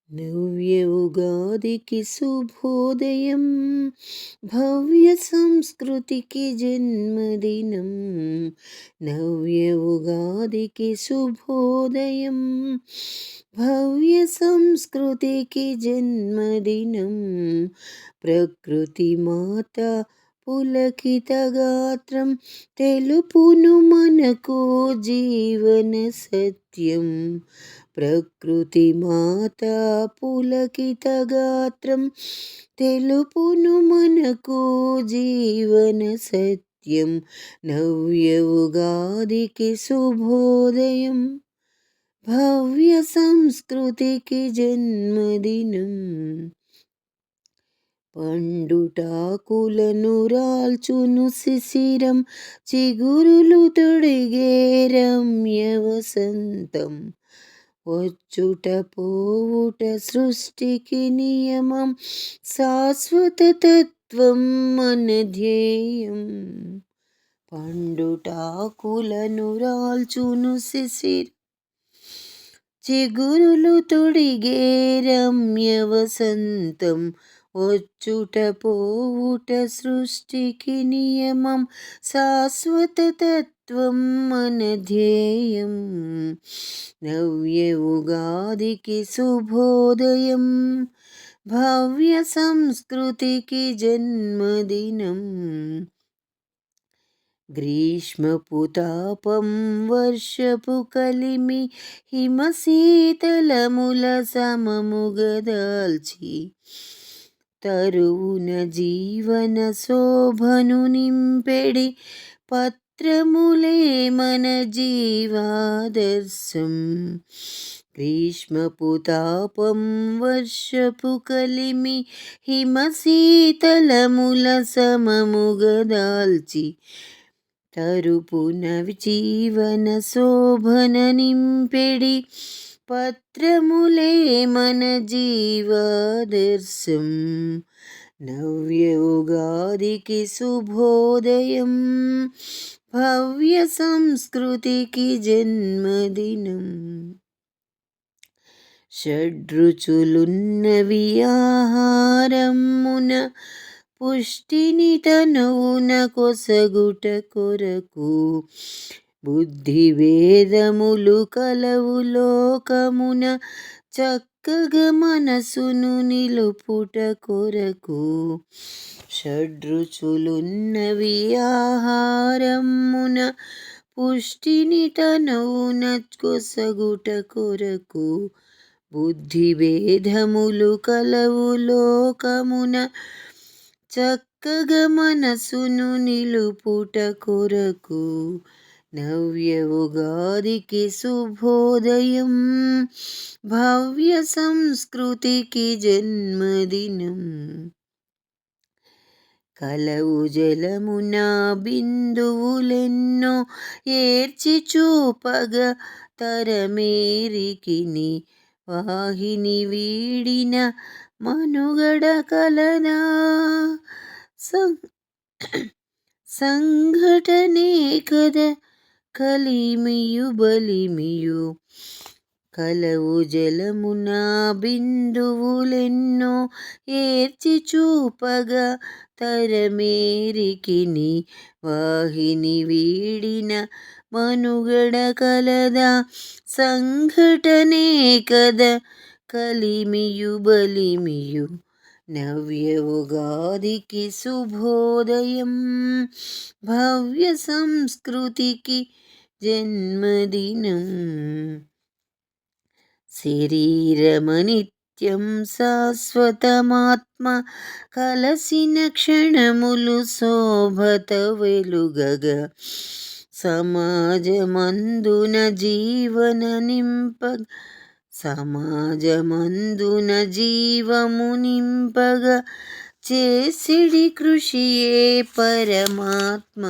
నవ్య ఉగాదికి శుభోదయం, భవ్య సంస్కృతికి జన్మదినం. నవ్య ఉగాదికి శుభోదయం, భవ్య సంస్కృతికి జన్మదినం. ప్రకృతి మాత పులకిత గాత్రం తెలుపును మనకు జీవన సత్యం. ప్రకృతి మాత పులకిత గాత్రం తెలుపును మనకు జీవన సత్యం. నవ్య ఉగాదికి శుభోదయం, భవ్య సంస్కృతికి జన్మదినం. పండుటాకులను రాల్చును శిశిరం, చిగురులు తొడిగే రమ్య వసంతం. వచ్చుట పోవుట సృష్టికి నియమం, శాశ్వత తత్వం మన ధ్యేయం. పండుటాకులను రాల్చును శిశిరం, చిగురులు తొడిగే రమ్య వసంతం. వచ్చుట పోవుట సృష్టికి నియమం, శాశ్వత తత్వం మన ధ్యేయం. నవ్య ఉగాదికి శుభోదయం, భవ్య సంస్కృతికి జన్మదినం. గ్రీష్మపు తాపం వర్షపు కలిమి, హిమశీతలముల సమముగదాల్చి, తరువున జీవన శోభను నింపెడి పత్రములే మన జీవాదర్శం. గ్రీష్మపు తాపం వర్షపు కలిమి, హిమశీతలముల సమముగదాల్చి, తరుపున జీవన శోభన నింపెడి పత్రములే మన జీవాదర్శం. నవ్య ఉగాదికి శుభోదయం, భవ్య సంస్కృతికి జన్మదినం. షడ్రుచులున్నవి ఆహారమున, పుష్టిని తనువున కొసగుట కొరకు. బుద్ధి వేదములు కలవు లోకమున, చక్కగా మనసును నిలుపుట కొరకు. షడ్రుచులున్నవి ఆహారమున, పుష్టిని తనువున కొసగుట కొరకు. బుద్ధి భేదములు కలవు లోకమున, చక్కగా మనసును నిలుపుట కొరకు. నవ్య ఉగాదికి శుభోదయం, భవ్య సంస్కృతికి జన్మదినం. కలవు జలమున బిందువులెన్నో ఏర్చి చూపగా, తరమేరికిని వాహిని వీడిన మనుగడ కలదా. సంఘటనే కద కలిమియు బలిమియు. కలవు జలమున బిందువులెన్నో ఏర్చి చూపగా, తరమేరికిని వాహిని వీడిన మనుగడ కలదా. సంఘటనే కద కలిమియు బలిమియు. నవ్య ఉగాదికి శుభోదయం, భవ్య సంస్కృతికి జన్మదినం. శరీరమనిత్యం శాశ్వతమాత్మ, కలసిన క్షణములు శోభత వెలుగగా. సమాజమందున జీవన నింపగ, సమాజమందున జీవము నింపగా, చేసిడి కృషియే పరమాత్మ.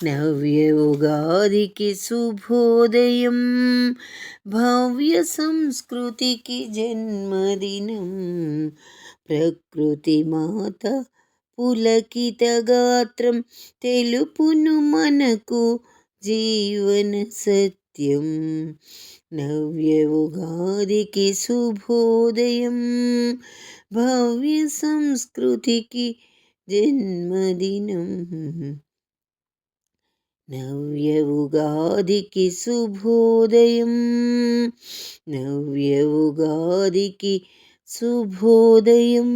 నవ్య ఉగాదికి శుభోదయం, భవ్య సంస్కృతికి జన్మదినం. ప్రకృతి మాత పులకిత గాత్రం తెలుపును మనకు జీవన సత్యం. నిత్యం. నవ్య ఉగాదికి శుభోదయం, భవ్య సంస్కృతికి జన్మదినం. నవ్య ఉగాదికి శుభోదయం, నవ్య ఉగాదికి శుభోదయం,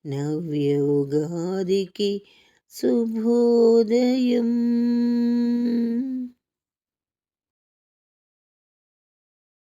నవ్య ఉగాదికి శుభోదయం.